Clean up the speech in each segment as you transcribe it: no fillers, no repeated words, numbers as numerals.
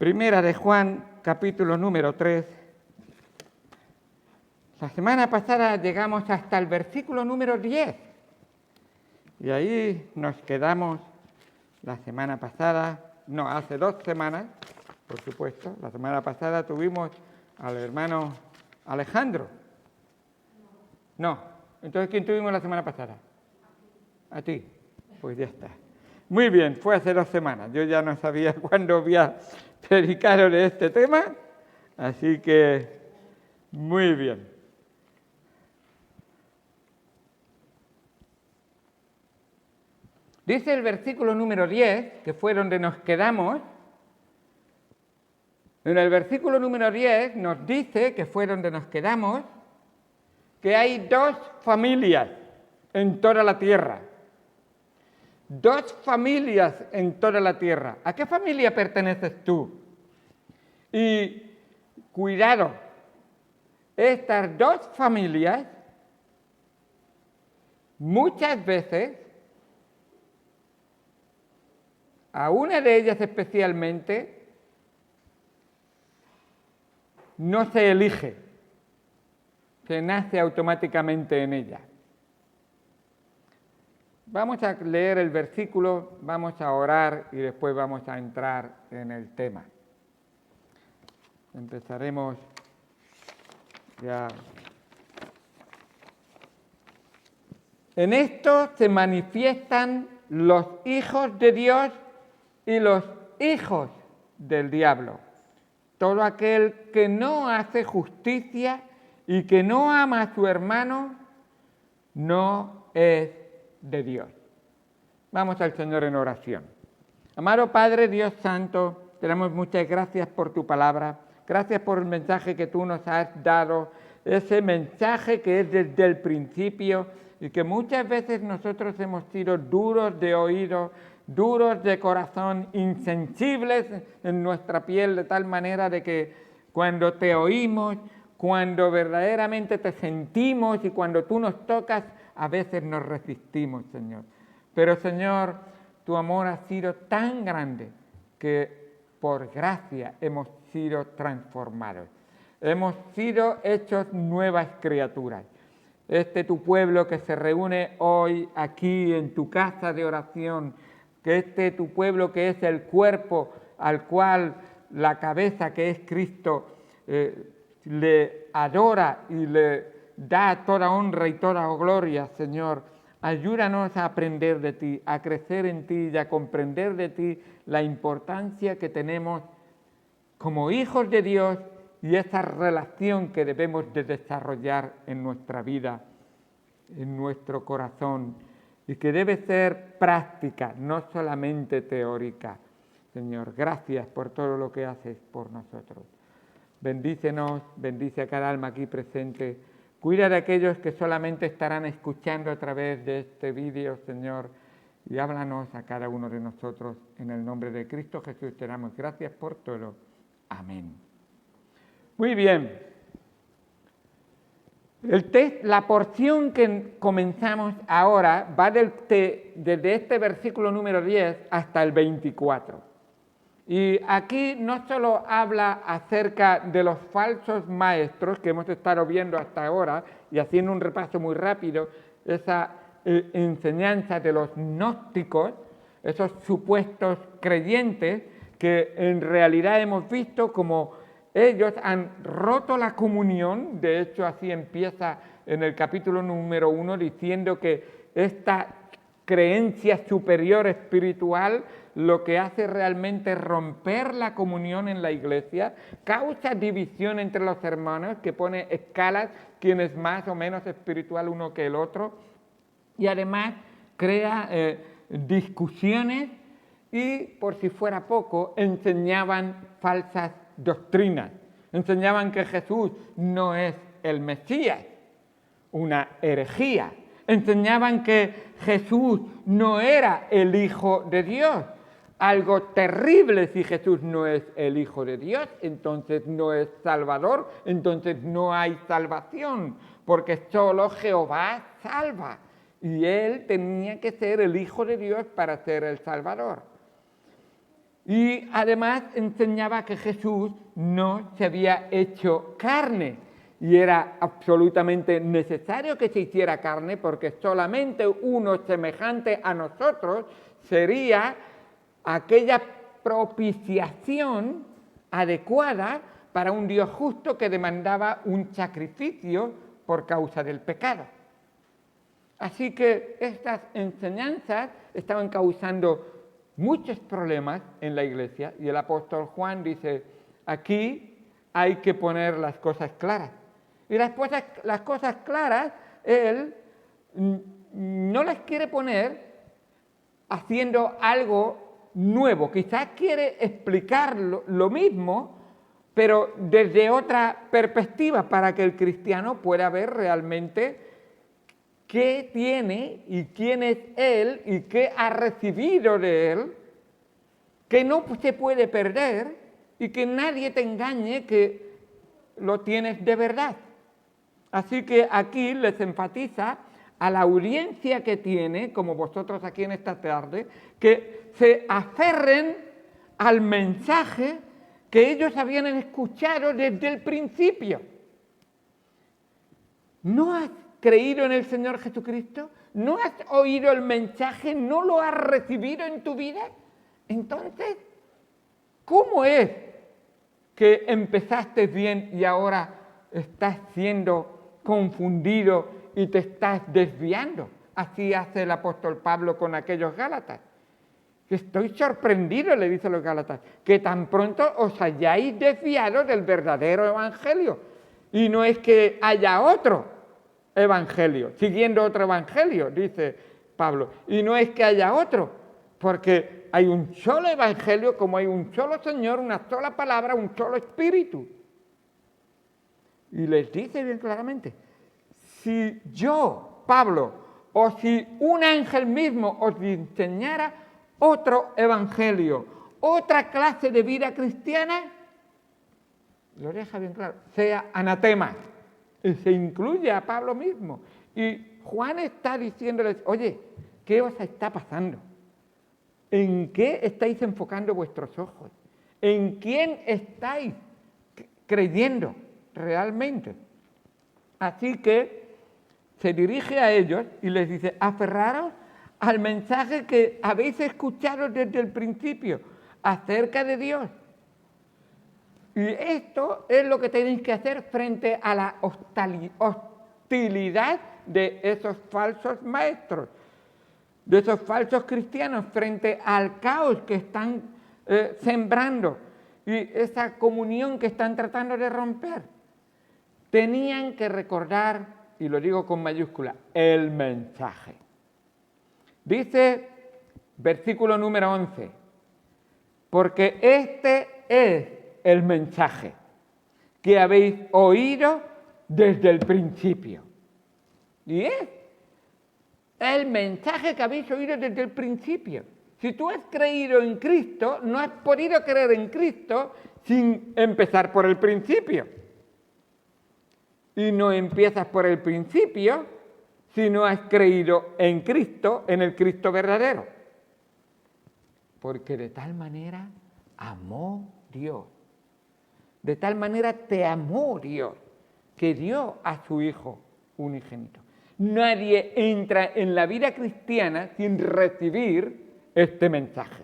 Primera de Juan, capítulo número 3. La semana pasada llegamos hasta el versículo número 10. Y ahí nos quedamos la semana pasada, no, hace 2 semanas, por supuesto. La semana pasada tuvimos al hermano Alejandro. No, entonces ¿quién tuvimos la semana pasada? A ti. Pues ya está. Muy bien, fue hace 2 semanas. Yo ya no sabía cuándo voy a predicar de este tema, así que muy bien. Dice el versículo número 10, que fue donde nos quedamos. En el versículo número 10 nos dice, que fue donde nos quedamos, que hay 2 familias en toda la tierra. 2 familias en toda la tierra. ¿A qué familia perteneces tú? Y cuidado, estas 2 familias muchas veces, a una de ellas especialmente, no se elige, se nace automáticamente en ella. Vamos a leer el versículo, vamos a orar y después vamos a entrar en el tema. Empezaremos ya. En esto se manifiestan los hijos de Dios y los hijos del diablo. Todo aquel que no hace justicia y que no ama a su hermano, no es de Dios. Vamos al Señor en oración. Amado Padre, Dios Santo, te damos muchas gracias por tu palabra. Gracias por el mensaje que tú nos has dado, ese mensaje que es desde el principio y que muchas veces nosotros hemos sido duros de oído, duros de corazón, insensibles en nuestra piel, de tal manera de que cuando te oímos, cuando verdaderamente te sentimos y cuando tú nos tocas, a veces nos resistimos, Señor. Pero, Señor, tu amor ha sido tan grande que por gracia hemos sido transformados. Hemos sido hechos nuevas criaturas. Tu pueblo que se reúne hoy aquí en tu casa de oración, que tu pueblo que es el cuerpo al cual la cabeza que es Cristo le adora y le da toda honra y toda gloria, Señor. Ayúdanos a aprender de ti, a crecer en ti y a comprender de ti la importancia que tenemos como hijos de Dios y esa relación que debemos de desarrollar en nuestra vida, en nuestro corazón, y que debe ser práctica, no solamente teórica. Señor, gracias por todo lo que haces por nosotros. Bendícenos, bendice a cada alma aquí presente. Cuida de aquellos que solamente estarán escuchando a través de este vídeo, Señor, y háblanos a cada uno de nosotros. En el nombre de Cristo Jesús te damos gracias por todo. Amén. Muy bien. La porción que comenzamos ahora va desde este versículo número 10 hasta el 24. Y aquí no solo habla acerca de los falsos maestros que hemos estado viendo hasta ahora y haciendo un repaso muy rápido, esa enseñanza de los gnósticos, esos supuestos creyentes que en realidad hemos visto como ellos han roto la comunión. De hecho, así empieza en el capítulo número 1 diciendo que esta creencia superior espiritual lo que hace realmente es romper la comunión en la iglesia, causa división entre los hermanos, que pone escalas, quién es más o menos espiritual uno que el otro, y además crea discusiones y, por si fuera poco, enseñaban falsas doctrinas. Enseñaban que Jesús no es el Mesías, una herejía. Enseñaban que Jesús no era el Hijo de Dios. Algo terrible. Si Jesús no es el Hijo de Dios, entonces no es Salvador, entonces no hay salvación, porque solo Jehová salva. Y Él tenía que ser el Hijo de Dios para ser el Salvador. Y además enseñaba que Jesús no se había hecho carne y era absolutamente necesario que se hiciera carne porque solamente uno semejante a nosotros sería aquella propiciación adecuada para un Dios justo que demandaba un sacrificio por causa del pecado. Así que estas enseñanzas estaban causando muchos problemas en la iglesia y el apóstol Juan dice, aquí hay que poner las cosas claras. Y las cosas claras, él no las quiere poner haciendo algo nuevo. Quizás quiere explicar lo mismo, pero desde otra perspectiva para que el cristiano pueda ver realmente qué tiene y quién es él y qué ha recibido de él, que no se puede perder y que nadie te engañe que lo tienes de verdad. Así que aquí les enfatiza a la audiencia que tiene, como vosotros aquí en esta tarde, que se aferren al mensaje que ellos habían escuchado desde el principio. ¿No has creído en el Señor Jesucristo? ¿No has oído el mensaje? ¿No lo has recibido en tu vida? Entonces, ¿cómo es que empezaste bien y ahora estás siendo confundido y te estás desviando? Así hace el apóstol Pablo con aquellos Gálatas. Estoy sorprendido, le dice a los Gálatas, que tan pronto os hayáis desviado del verdadero evangelio. Y no es que haya otro evangelio, siguiendo otro evangelio, dice Pablo. Y no es que haya otro, porque hay un solo evangelio, como hay un solo Señor, una sola palabra, un solo espíritu. Y les dice bien claramente, si yo, Pablo, o si un ángel mismo os enseñara otro evangelio, otra clase de vida cristiana, lo deja bien claro, sea anatema. Y se incluye a Pablo mismo. Y Juan está diciéndoles, oye, ¿qué os está pasando? ¿En qué estáis enfocando vuestros ojos? ¿En quién estáis creyendo realmente? Así que se dirige a ellos y les dice, aferraros al mensaje que habéis escuchado desde el principio acerca de Dios. Y esto es lo que tenéis que hacer frente a la hostilidad de esos falsos maestros, de esos falsos cristianos, frente al caos que están sembrando y esa comunión que están tratando de romper. Tenían que recordar, y lo digo con mayúscula, el mensaje. Dice, versículo número 11, porque este es el mensaje que habéis oído desde el principio. Y es el mensaje que habéis oído desde el principio. Si tú has creído en Cristo, no has podido creer en Cristo sin empezar por el principio. Y no empiezas por el principio si no has creído en Cristo, en el Cristo verdadero. Porque de tal manera amó Dios. De tal manera te amó Dios, que dio a su Hijo unigénito. Nadie entra en la vida cristiana sin recibir este mensaje.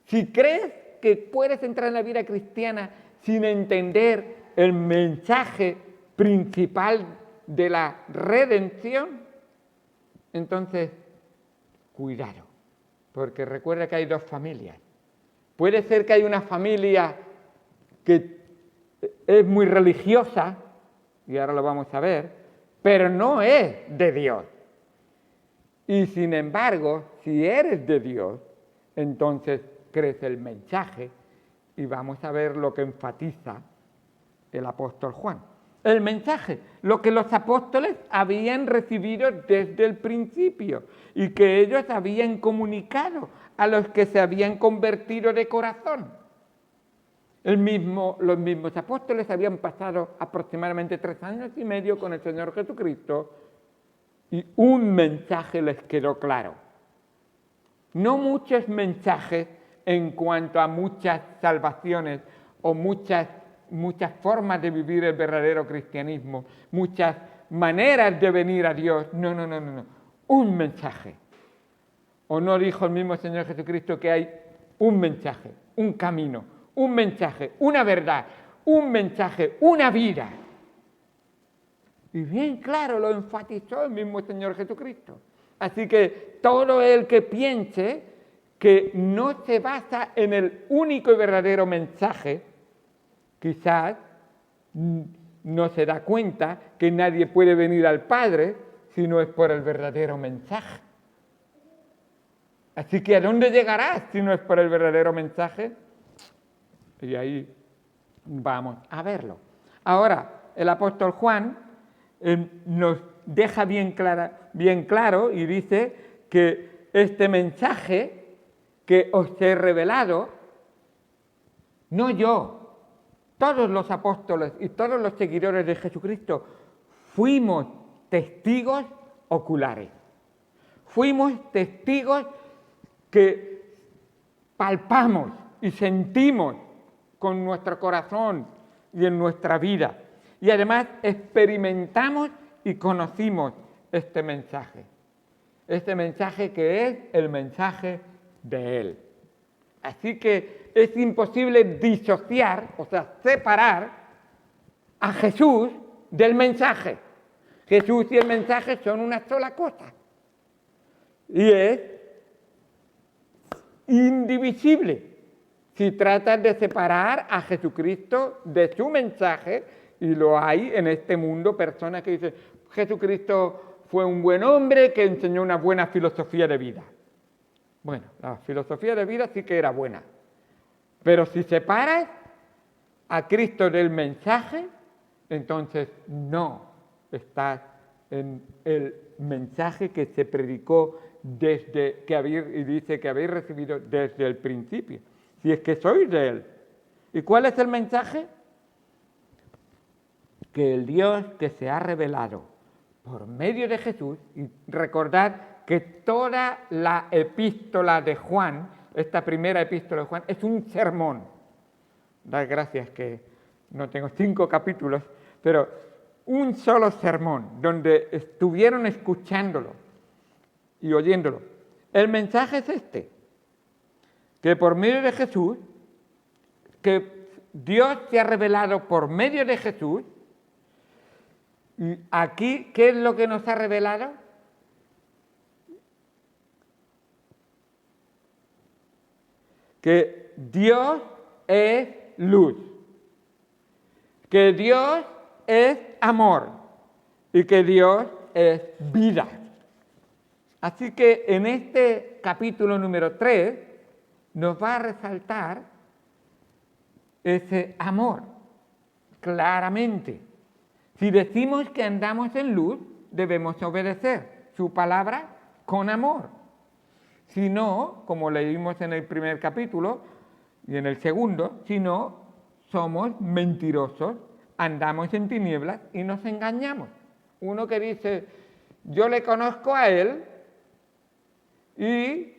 Si crees que puedes entrar en la vida cristiana sin entender el mensaje principal de la redención, entonces, cuidado, porque recuerda que hay dos familias. Puede ser que hay una familia que es muy religiosa, y ahora lo vamos a ver, pero no es de Dios. Y sin embargo, si eres de Dios, entonces crece el mensaje y vamos a ver lo que enfatiza el apóstol Juan. El mensaje, lo que los apóstoles habían recibido desde el principio y que ellos habían comunicado a los que se habían convertido de corazón. Los mismos apóstoles habían pasado aproximadamente 3 años y medio con el Señor Jesucristo y un mensaje les quedó claro. No muchos mensajes en cuanto a muchas salvaciones o muchas formas de vivir el verdadero cristianismo, muchas maneras de venir a Dios. No. Un mensaje. ¿O no dijo el mismo Señor Jesucristo que hay un mensaje, un camino, un mensaje, una verdad, un mensaje, una vida? Y bien claro lo enfatizó el mismo Señor Jesucristo. Así que todo el que piense que no se basa en el único y verdadero mensaje, quizás no se da cuenta que nadie puede venir al Padre si no es por el verdadero mensaje. Así que ¿a dónde llegarás si no es por el verdadero mensaje? Y ahí vamos a verlo. Ahora, el apóstol Juan nos deja bien claro y dice que este mensaje que os he revelado, no yo, todos los apóstoles y todos los seguidores de Jesucristo fuimos testigos oculares. Fuimos testigos que palpamos y sentimos con nuestro corazón y en nuestra vida. Y además experimentamos y conocimos este mensaje. Este mensaje que es el mensaje de Él. Así que es imposible disociar, o sea, separar a Jesús del mensaje. Jesús y el mensaje son una sola cosa. Y es indivisible. Si tratas de separar a Jesucristo de su mensaje, y lo hay en este mundo, personas que dicen, Jesucristo fue un buen hombre que enseñó una buena filosofía de vida. Bueno, la filosofía de vida sí que era buena, pero si separas a Cristo del mensaje, entonces no estás en el mensaje que se predicó desde que habéis recibido desde el principio, si es que sois de Él. ¿Y cuál es el mensaje? Que el Dios que se ha revelado por medio de Jesús, y recordad que toda la epístola de Juan, esta primera epístola de Juan, es un sermón. Dad gracias que no tengo 5 capítulos, pero un solo sermón, donde estuvieron escuchándolo y oyéndolo. El mensaje es este, que por medio de Jesús, que Dios se ha revelado por medio de Jesús. Y aquí, ¿qué es lo que nos ha revelado? Que Dios es luz, que Dios es amor y que Dios es vida. Así que en este capítulo número 3 nos va a resaltar ese amor claramente. Si decimos que andamos en luz, debemos obedecer su palabra con amor. Si no, como leímos en el primer capítulo y en el segundo, si no, somos mentirosos, andamos en tinieblas y nos engañamos. Uno que dice, yo le conozco a Él y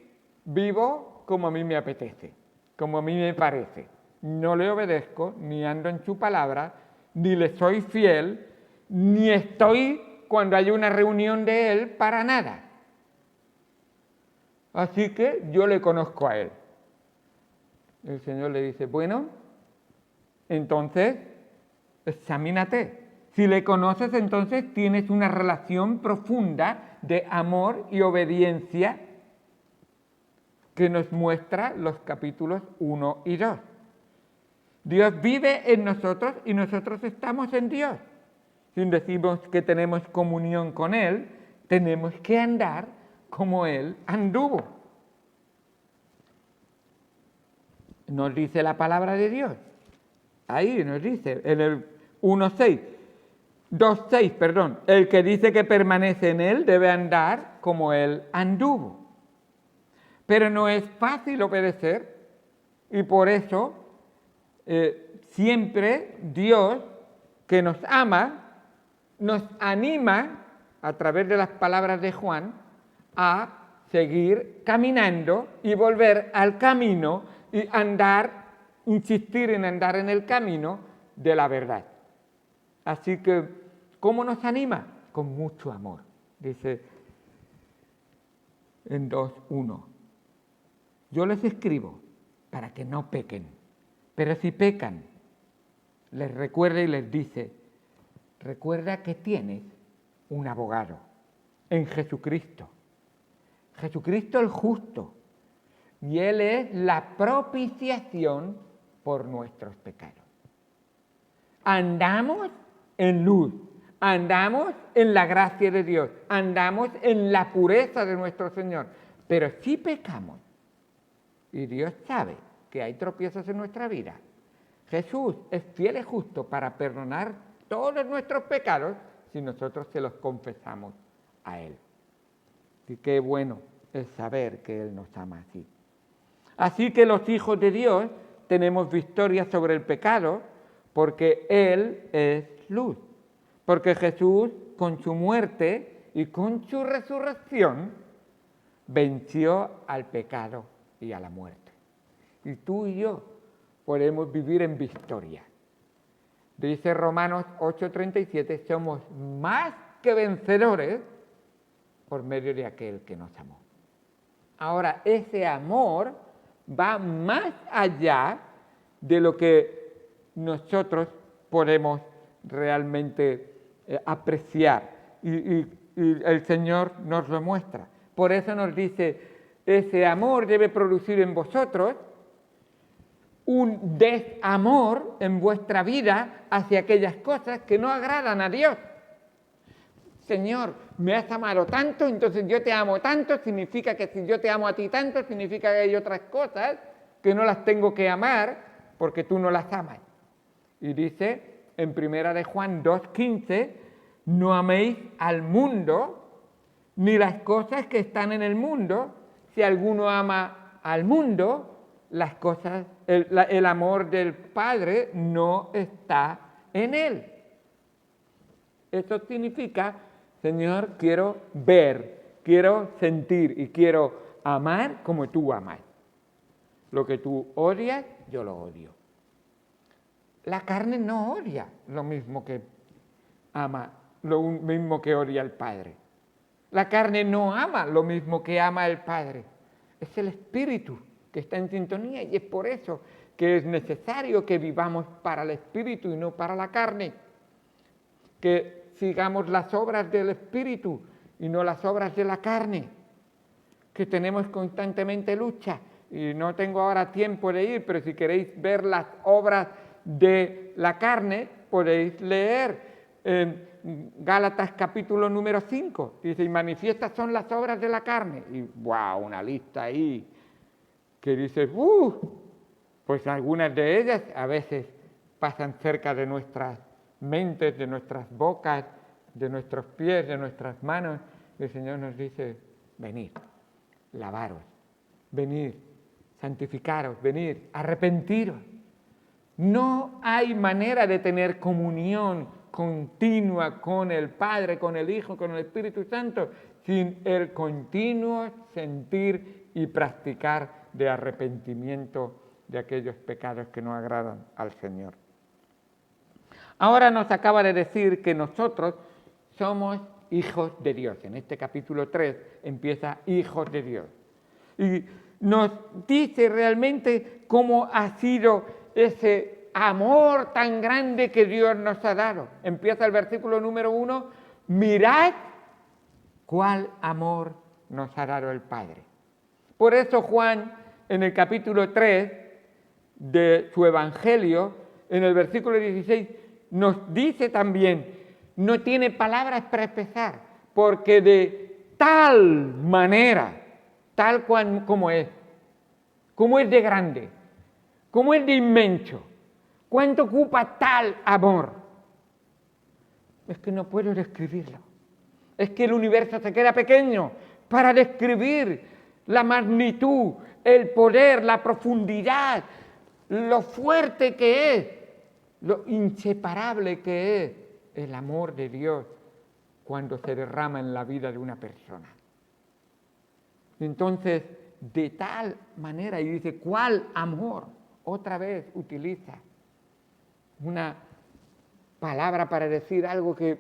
vivo como a mí me apetece, como a mí me parece. No le obedezco, ni ando en su palabra, ni le soy fiel, ni estoy cuando hay una reunión de Él para nada. Así que yo le conozco a Él. El Señor le dice, bueno, entonces examínate. Si le conoces, entonces tienes una relación profunda de amor y obediencia que nos muestra los capítulos 1 y 2. Dios vive en nosotros y nosotros estamos en Dios. Si decimos que tenemos comunión con Él, tenemos que andar como Él anduvo. Nos dice la palabra de Dios. Ahí nos dice, en el 2:6, el que dice que permanece en Él debe andar como Él anduvo. Pero no es fácil obedecer y por eso siempre Dios, que nos ama, nos anima a través de las palabras de Juan a seguir caminando y volver al camino y insistir en andar en el camino de la verdad. Así que, ¿cómo nos anima? Con mucho amor. Dice en 2:1. Yo les escribo para que no pequen, pero si pecan, les recuerda y les dice, recuerda que tienes un abogado en Jesucristo. Jesucristo el justo, y Él es la propiciación por nuestros pecados. Andamos en luz, andamos en la gracia de Dios, andamos en la pureza de nuestro Señor, pero si pecamos, y Dios sabe que hay tropiezos en nuestra vida, Jesús es fiel y justo para perdonar todos nuestros pecados si nosotros se los confesamos a Él. Y qué bueno es saber que Él nos ama así. Así que los hijos de Dios tenemos victoria sobre el pecado porque Él es luz. Porque Jesús, con su muerte y con su resurrección, venció al pecado y a la muerte. Y tú y yo podemos vivir en victoria. Dice Romanos 8:37, somos más que vencedores por medio de aquel que nos amó. Ahora, ese amor va más allá de lo que nosotros podemos realmente apreciar. Y el Señor nos lo muestra. Por eso nos dice, ese amor debe producir en vosotros un desamor en vuestra vida hacia aquellas cosas que no agradan a Dios. Señor, me has amado tanto, entonces yo te amo tanto, significa que si yo te amo a ti tanto, significa que hay otras cosas que no las tengo que amar porque tú no las amas. Y dice en 1 de Juan 2:15, no améis al mundo ni las cosas que están en el mundo. Si alguno ama al mundo, las cosas, el amor del Padre no está en él. Eso significa, Señor, quiero ver, quiero sentir y quiero amar como tú amas. Lo que tú odias, yo lo odio. La carne no odia lo mismo que ama, lo mismo que odia el Padre. La carne no ama lo mismo que ama el Padre. Es el Espíritu que está en sintonía y es por eso que es necesario que vivamos para el Espíritu y no para la carne. Que sigamos las obras del Espíritu y no las obras de la carne. Que tenemos constantemente lucha. Y no tengo ahora tiempo de ir, pero si queréis ver las obras de la carne, podéis leer en Gálatas capítulo número 5. Dice, y manifiestas son las obras de la carne. Y wow, una lista ahí que dice, pues algunas de ellas a veces pasan cerca de nuestras mentes, de nuestras bocas, de nuestros pies, de nuestras manos. El Señor nos dice, venid, lavaros, venid, santificaros, venid, arrepentiros. No hay manera de tener comunión continua con el Padre, con el Hijo, con el Espíritu Santo, sin el continuo sentir y practicar de arrepentimiento de aquellos pecados que no agradan al Señor. Ahora nos acaba de decir que nosotros somos hijos de Dios. En este capítulo 3 empieza hijos de Dios. Y nos dice realmente cómo ha sido ese amor tan grande que Dios nos ha dado. Empieza el versículo número 1, mirad cuál amor nos ha dado el Padre. Por eso Juan, en el capítulo 3 de su Evangelio, en el versículo 16, nos dice también, no tiene palabras para expresar, porque de tal manera, tal cual como es de grande, como es de inmenso, cuánto ocupa tal amor. Es que no puedo describirlo. Es que el universo se queda pequeño para describir la magnitud, el poder, la profundidad, lo fuerte que es, lo inseparable que es el amor de Dios cuando se derrama en la vida de una persona. Entonces, de tal manera, y dice, ¿cuál amor? Otra vez utiliza una palabra para decir algo que,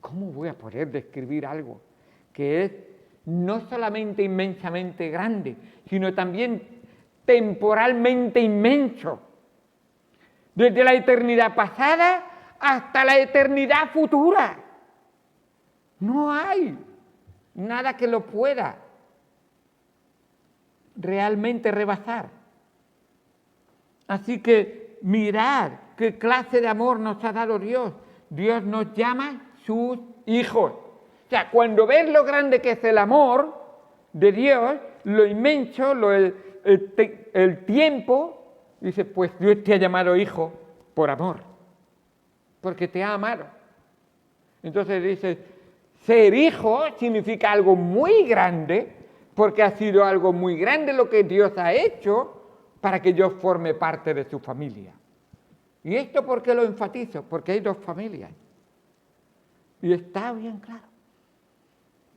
¿cómo voy a poder describir algo que es no solamente inmensamente grande, sino también temporalmente inmenso? Desde la eternidad pasada hasta la eternidad futura. No hay nada que lo pueda realmente rebasar. Así que mirad qué clase de amor nos ha dado Dios. Dios nos llama sus hijos. O sea, cuando ves lo grande que es el amor de Dios, lo inmenso, el tiempo, dice, pues Dios te ha llamado hijo por amor, porque te ha amado. Entonces dice, ser hijo significa algo muy grande, porque ha sido algo muy grande lo que Dios ha hecho para que yo forme parte de su familia. ¿Y esto por qué lo enfatizo? Porque hay dos familias. Y está bien claro.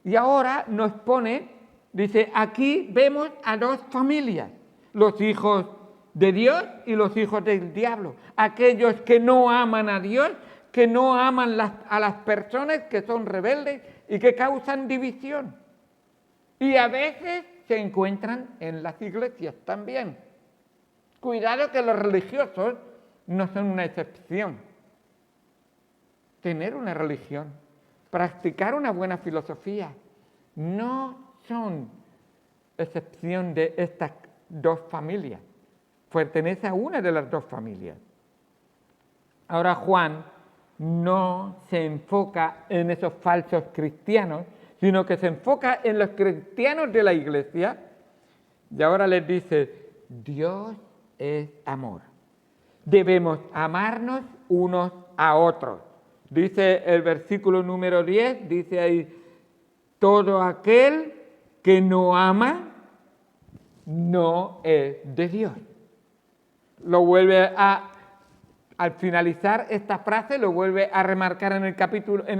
Y ahora nos pone, dice, aquí vemos a dos familias, los hijos de Dios y los hijos del diablo. Aquellos que no aman a Dios, que no aman a las personas, que son rebeldes y que causan división. Y a veces se encuentran en las iglesias también. Cuidado que los religiosos no son una excepción. Tener una religión, practicar una buena filosofía, no son excepción de estas dos familias. Pertenece a una de las dos familias. Ahora Juan no se enfoca en esos falsos cristianos, sino que se enfoca en los cristianos de la iglesia, y ahora les dice, Dios es amor. Debemos amarnos unos a otros. Dice el versículo número 10, dice ahí, todo aquel que no ama no es de Dios. Lo vuelve al finalizar esta frase, lo vuelve a remarcar en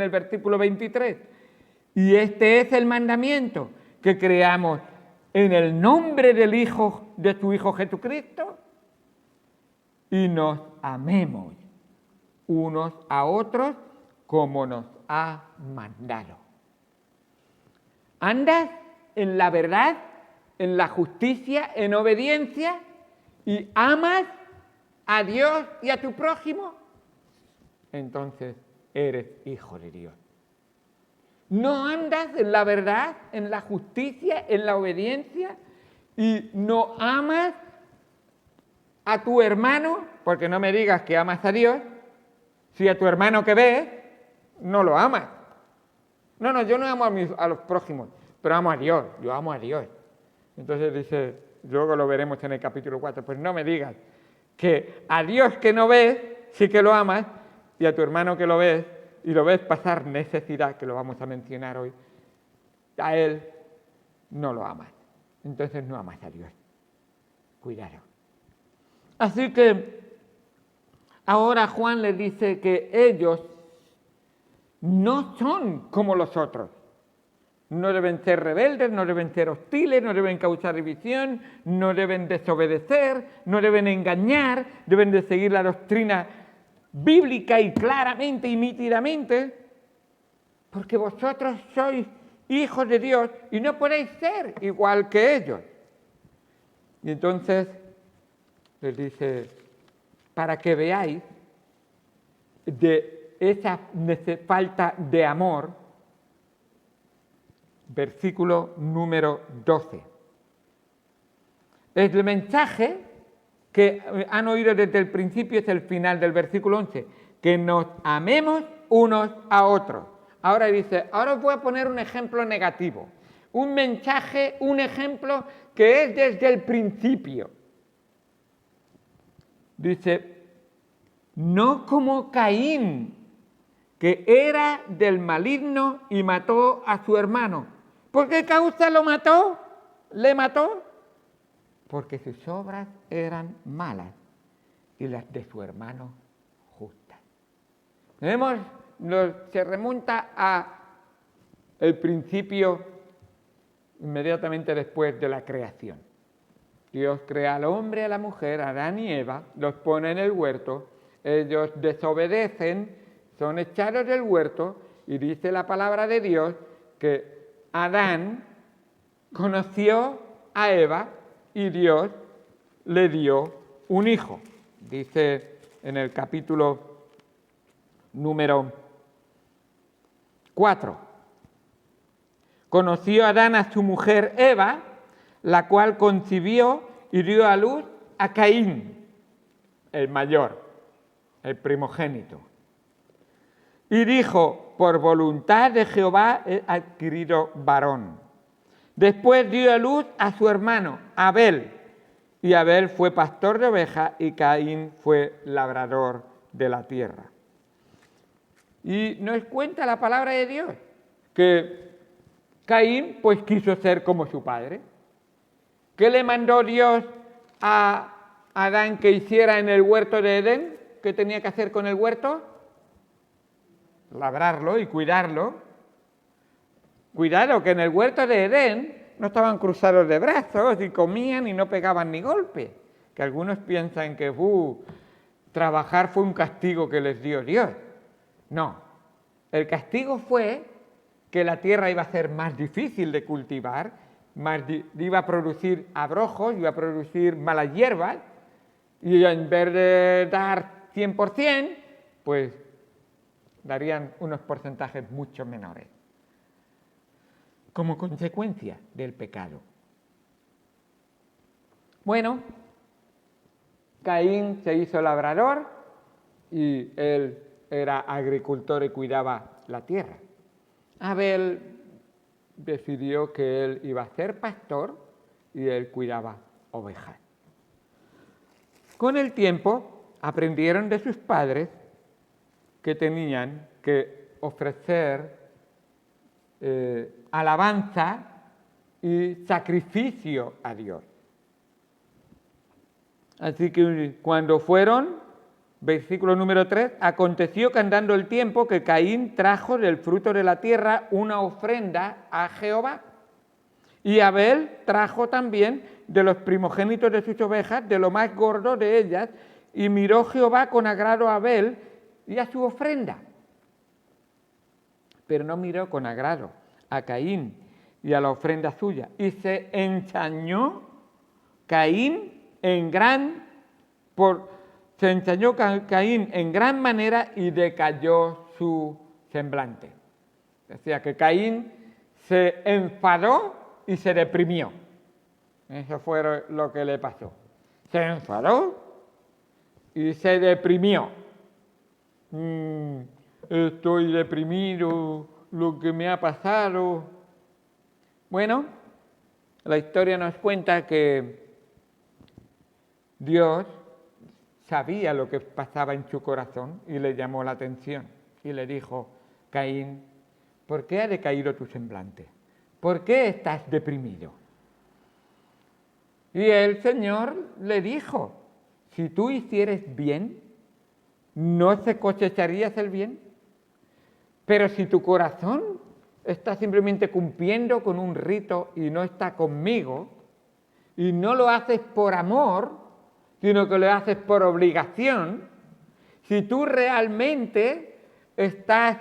el versículo 23. Y este es el mandamiento, que creamos en el nombre del Hijo, de su Hijo Jesucristo, y nos amemos unos a otros como nos ha mandado. ¿Andas en la verdad, en la justicia, en obediencia y amas a Dios y a tu prójimo? Entonces eres hijo de Dios. No andas en la verdad, en la justicia, en la obediencia y no amas a tu hermano, porque no me digas que amas a Dios, si a tu hermano que ves no lo amas. No, yo no amo a los prójimos, pero amo a Dios, yo amo a Dios. Entonces dice, luego lo veremos en el capítulo 4, pues no me digas que a Dios que no ves sí que lo amas y a tu hermano que lo ves y lo ves pasar necesidad, que lo vamos a mencionar hoy, a él no lo amas. Entonces no amas a Dios. Cuidado. Así que ahora Juan les dice que ellos no son como los otros. No deben ser rebeldes, no deben ser hostiles, no deben causar división, no deben desobedecer, no deben engañar, deben de seguir la doctrina bíblica y claramente y nítidamente, porque vosotros sois hijos de Dios y no podéis ser igual que ellos. Y entonces les dice, para que veáis de esa falta de amor, versículo número 12. El mensaje que han oído desde el principio es el final del versículo 11, que nos amemos unos a otros. Ahora dice, ahora os voy a poner un ejemplo negativo, un mensaje, un ejemplo que es desde el principio. Dice, no como Caín, que era del maligno y mató a su hermano. ¿Por qué causa lo mató? ¿Le mató? Porque sus obras eran malas y las de su hermano justas. Se remonta a el principio inmediatamente después de la creación. Dios crea al hombre y a la mujer, Adán y Eva, los pone en el huerto, ellos desobedecen, son echados del huerto y dice la palabra de Dios que Adán conoció a Eva y Dios le dio un hijo. Dice en el capítulo número 4. Conoció Adán a su mujer Eva, la cual concibió y dio a luz a Caín, el mayor, el primogénito. Y dijo, por voluntad de Jehová he adquirido varón. Después dio a luz a su hermano, Abel, y Abel fue pastor de ovejas y Caín fue labrador de la tierra. Y nos cuenta la palabra de Dios que Caín pues quiso ser como su padre. ¿Qué le mandó Dios a Adán que hiciera en el huerto de Edén? ¿Qué tenía que hacer con el huerto? Labrarlo y cuidarlo. Cuidado, que en el huerto de Edén no estaban cruzados de brazos y comían y no pegaban ni golpe. Que algunos piensan que trabajar fue un castigo que les dio Dios. No, el castigo fue que la tierra iba a ser más difícil de cultivar, iba a producir abrojos, iba a producir malas hierbas, y en vez de dar 100%, pues darían unos porcentajes mucho menores, como consecuencia del pecado. Bueno, Caín se hizo labrador y él era agricultor y cuidaba la tierra. Abel decidió que él iba a ser pastor y él cuidaba ovejas. Con el tiempo aprendieron de sus padres que tenían que ofrecer alabanza y sacrificio a Dios. Así que cuando fueron, versículo número 3, aconteció que andando el tiempo que Caín trajo del fruto de la tierra una ofrenda a Jehová. Y Abel trajo también de los primogénitos de sus ovejas, de lo más gordo de ellas, y miró Jehová con agrado a Abel y a su ofrenda. Pero no miró con agrado a Caín y a la ofrenda suya. Y se ensañó Caín se ensañó Caín en gran manera y decayó su semblante. Decía que Caín se enfadó y se deprimió. Eso fue lo que le pasó. Se enfadó y se deprimió. Estoy deprimido, lo que me ha pasado. Bueno, la historia nos cuenta que Dios sabía lo que pasaba en su corazón y le llamó la atención y le dijo, Caín, ¿por qué ha decaído tu semblante? ¿Por qué estás deprimido? Y el Señor le dijo, si tú hicieres bien, ¿no se cosecharías el bien? Pero si tu corazón está simplemente cumpliendo con un rito y no está conmigo, y no lo haces por amor, sino que lo haces por obligación, si tú realmente estás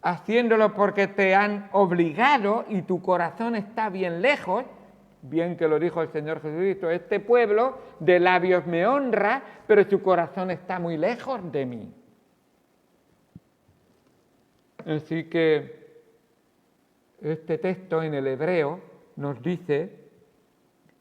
haciéndolo porque te han obligado y tu corazón está bien lejos, bien que lo dijo el Señor Jesucristo, este pueblo de labios me honra, pero su corazón está muy lejos de mí. Así que este texto en el hebreo nos dice,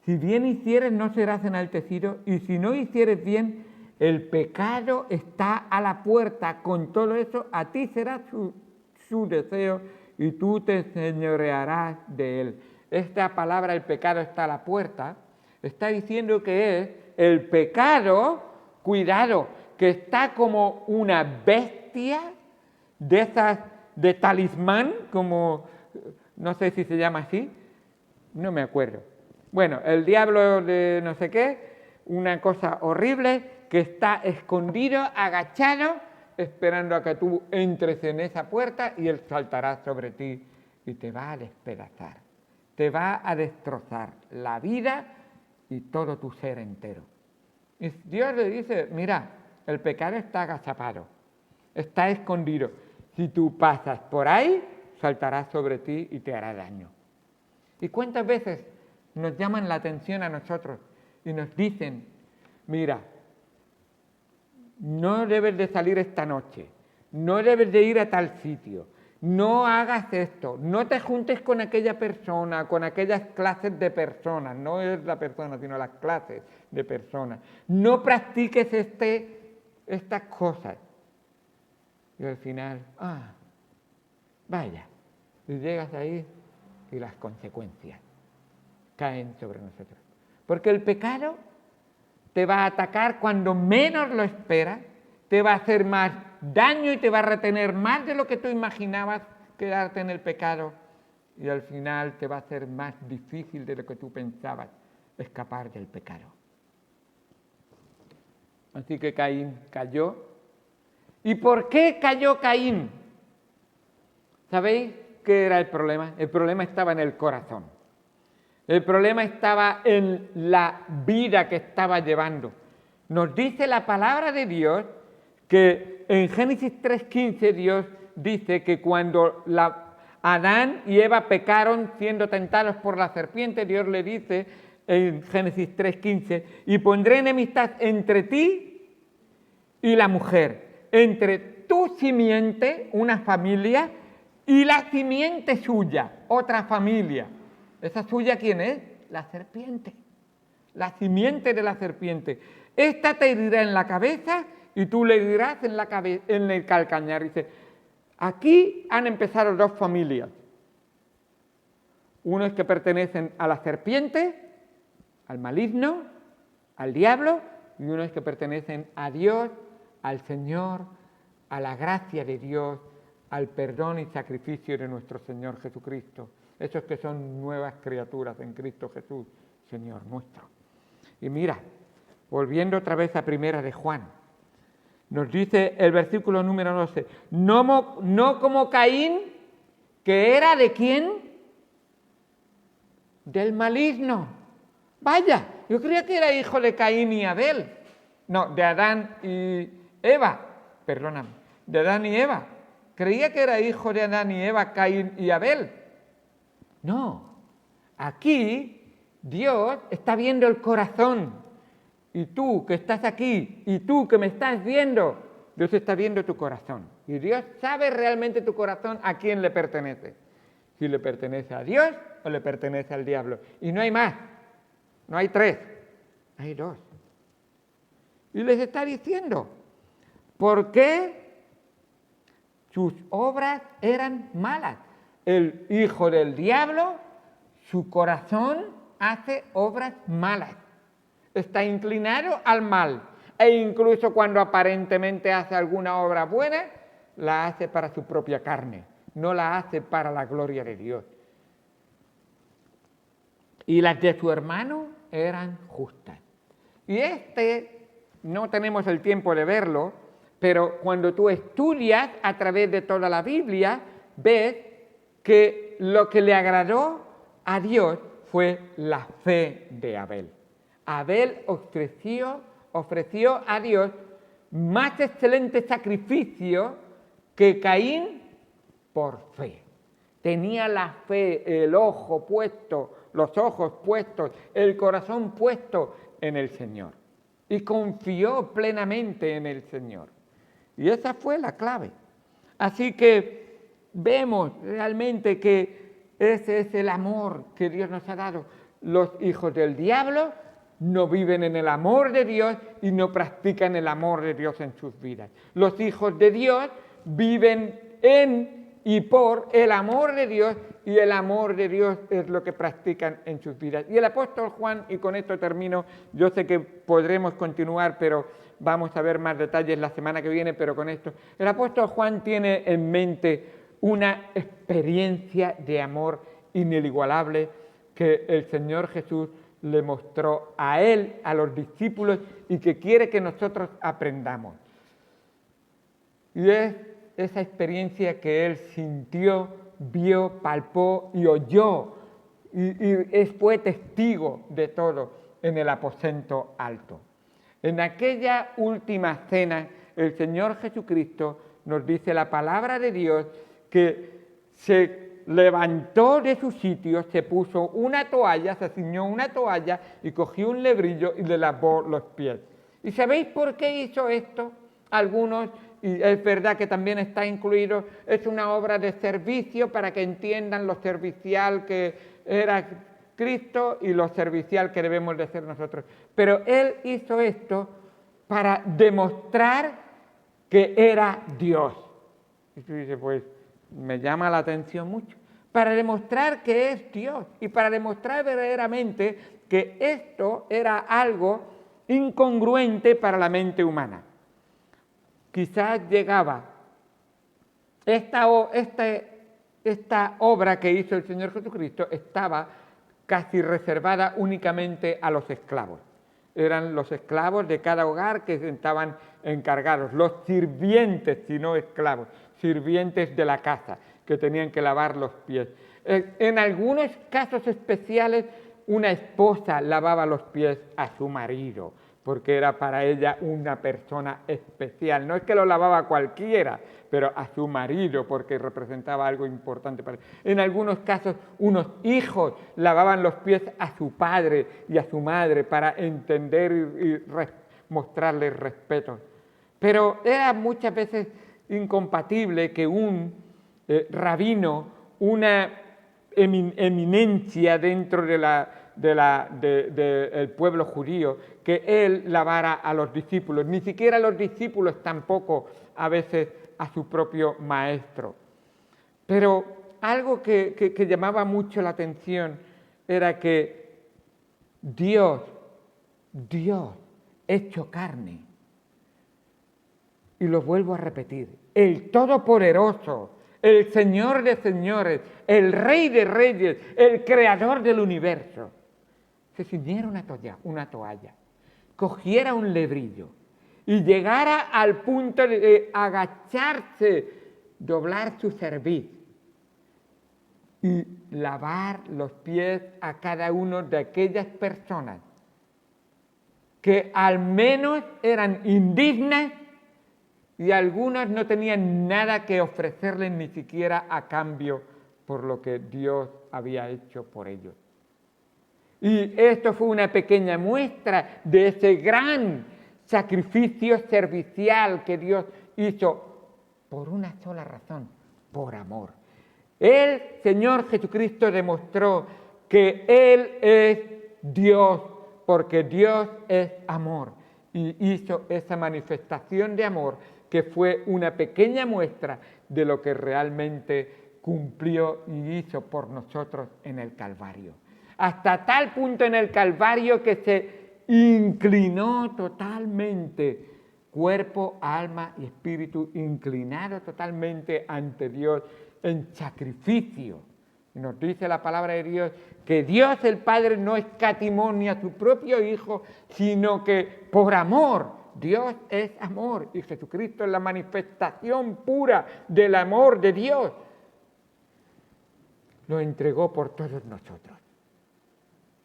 si bien hicieres no serás enaltecido, y si no hicieres bien, el pecado está a la puerta. Con todo eso, a ti será su deseo y tú te señorearás de él. Esta palabra, el pecado está a la puerta, está diciendo que es el pecado, cuidado, que está como una bestia de esas de talismán, como, no sé si se llama así, no me acuerdo. Bueno, el diablo de no sé qué, una cosa horrible que está escondido, agachado, esperando a que tú entres en esa puerta y él saltará sobre ti y te va a despedazar. te va a destrozar la vida y todo tu ser entero. Y Dios le dice, mira, el pecado está agazapado, está escondido. Si tú pasas por ahí, saltará sobre ti y te hará daño. ¿Y cuántas veces nos llaman la atención a nosotros y nos dicen, mira, no debes de salir esta noche, no debes de ir a tal sitio, no hagas esto, no te juntes con aquella persona, con aquellas clases de personas, no es la persona, sino las clases de personas, no practiques estas cosas. Y al final, vaya, y llegas ahí y las consecuencias caen sobre nosotros. Porque el pecado te va a atacar cuando menos lo esperas, te va a hacer más daño y te va a retener más de lo que tú imaginabas quedarte en el pecado, y al final te va a hacer más difícil de lo que tú pensabas escapar del pecado. Así que Caín cayó. ¿Y por qué cayó Caín? ¿Sabéis qué era el problema? El problema estaba en el corazón. El problema estaba en la vida que estaba llevando. Nos dice la palabra de Dios que en Génesis 3:15 Dios dice que cuando Adán y Eva pecaron siendo tentados por la serpiente, Dios le dice en Génesis 3:15, y pondré enemistad entre ti y la mujer, entre tu simiente, una familia, y la simiente suya, otra familia. ¿Esa suya quién es? La serpiente, la simiente de la serpiente. Esta te herirá en la cabeza y tú le herirás en el calcañar. Dice, aquí han empezado dos familias. Unos que pertenecen a la serpiente, al maligno, al diablo, y unos que pertenecen a Dios, al Señor, a la gracia de Dios, al perdón y sacrificio de nuestro Señor Jesucristo. Esos que son nuevas criaturas en Cristo Jesús, Señor nuestro. Y mira, volviendo otra vez a Primera de Juan, nos dice el versículo número 12, no como Caín, que era ¿de quién? Del maligno. Vaya, yo creía que era hijo de Caín y Abel. No, de Adán y Eva, perdóname, de Adán y Eva. Creía que era hijo de Adán y Eva, Caín y Abel. No, aquí Dios está viendo el corazón. Y tú que estás aquí, y tú que me estás viendo, Dios está viendo tu corazón. Y Dios sabe realmente tu corazón a quién le pertenece. Si le pertenece a Dios o le pertenece al diablo. Y no hay más, no hay tres, hay dos. Y les está diciendo, ¿por qué sus obras eran malas? El hijo del diablo, su corazón hace obras malas. Está inclinado al mal. E incluso cuando aparentemente hace alguna obra buena, la hace para su propia carne. No la hace para la gloria de Dios. Y las de su hermano eran justas. Y no tenemos el tiempo de verlo, pero cuando tú estudias a través de toda la Biblia, ves que lo que le agradó a Dios fue la fe de Abel. Abel ofreció a Dios más excelente sacrificio que Caín por fe. Tenía la fe, los ojos puestos, el corazón puesto en el Señor. Y confió plenamente en el Señor. Y esa fue la clave. Así que vemos realmente que ese es el amor que Dios nos ha dado. Los hijos del diablo no viven en el amor de Dios y no practican el amor de Dios en sus vidas. Los hijos de Dios viven en y por el amor de Dios, y el amor de Dios es lo que practican en sus vidas. Y el apóstol Juan, y con esto termino, yo sé que podremos continuar, pero vamos a ver más detalles la semana que viene, pero con esto, el apóstol Juan tiene en mente una experiencia de amor inigualable que el Señor Jesús le mostró a él, a los discípulos, y que quiere que nosotros aprendamos. Y es esa experiencia que él sintió, vio, palpó y oyó, fue testigo de todo en el aposento alto. En aquella última cena, el Señor Jesucristo nos dice la palabra de Dios que se levantó de su sitio, se puso una toalla, se ciñó una toalla y cogió un lebrillo y le lavó los pies. ¿Y sabéis por qué hizo esto? Algunos, y es verdad que también está incluido, es una obra de servicio para que entiendan lo servicial que era Cristo y lo servicial que debemos de ser nosotros. Pero Él hizo esto para demostrar que era Dios. Y tú dices, pues me llama la atención mucho. Para demostrar que es Dios y para demostrar verdaderamente que esto era algo incongruente para la mente humana. Quizás llegaba esta obra que hizo el Señor Jesucristo estaba casi reservada únicamente a los esclavos. Eran los esclavos de cada hogar que estaban encargados, los sirvientes, si no esclavos, sirvientes de la casa, que tenían que lavar los pies. En algunos casos especiales, una esposa lavaba los pies a su marido, porque era para ella una persona especial. No es que lo lavaba cualquiera, pero a su marido, porque representaba algo importante para él. En algunos casos, unos hijos lavaban los pies a su padre y a su madre para entender y mostrarles respeto. Pero era muchas veces incompatible que un rabino, una eminencia dentro del pueblo judío, que él lavara a los discípulos, ni siquiera los discípulos tampoco a veces a su propio maestro. Pero algo que llamaba mucho la atención era que Dios hecho carne, y lo vuelvo a repetir, el Todopoderoso, el Señor de señores, el Rey de reyes, el Creador del universo, se ciñera una toalla, cogiera un lebrillo y llegara al punto de agacharse, doblar su cerviz y lavar los pies a cada uno de aquellas personas que al menos eran indignas y algunas no tenían nada que ofrecerles ni siquiera a cambio por lo que Dios había hecho por ellos. Y esto fue una pequeña muestra de ese gran sacrificio servicial que Dios hizo por una sola razón, por amor. El Señor Jesucristo demostró que Él es Dios, porque Dios es amor, y hizo esa manifestación de amor que fue una pequeña muestra de lo que realmente cumplió y hizo por nosotros en el Calvario. Hasta tal punto en el Calvario que se inclinó totalmente, cuerpo, alma y espíritu, inclinado totalmente ante Dios en sacrificio. Y nos dice la palabra de Dios que Dios el Padre no escatimó ni a su propio Hijo, sino que por amor, Dios es amor y Jesucristo es la manifestación pura del amor de Dios. Lo entregó por todos nosotros.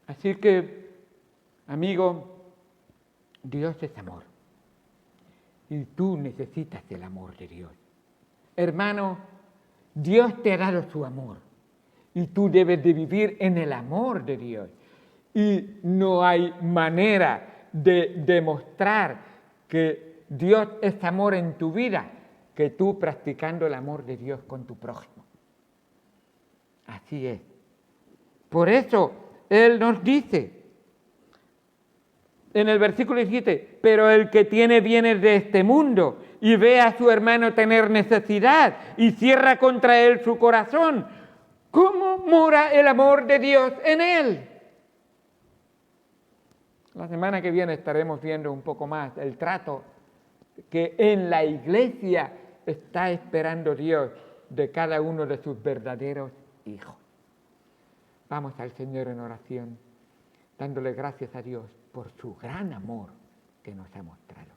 Así que, amigo, Dios es amor. Y tú necesitas el amor de Dios. Hermano, Dios te ha dado su amor. Y tú debes de vivir en el amor de Dios. Y no hay manera de demostrar que Dios es amor en tu vida que tú practicando el amor de Dios con tu prójimo. Así es. Por eso Él nos dice en el versículo 17, pero el que tiene bienes de este mundo y ve a su hermano tener necesidad y cierra contra él su corazón, ¿cómo mora el amor de Dios en él? La semana que viene estaremos viendo un poco más el trato que en la iglesia está esperando Dios de cada uno de sus verdaderos hijos. Vamos al Señor en oración, dándole gracias a Dios por su gran amor que nos ha mostrado.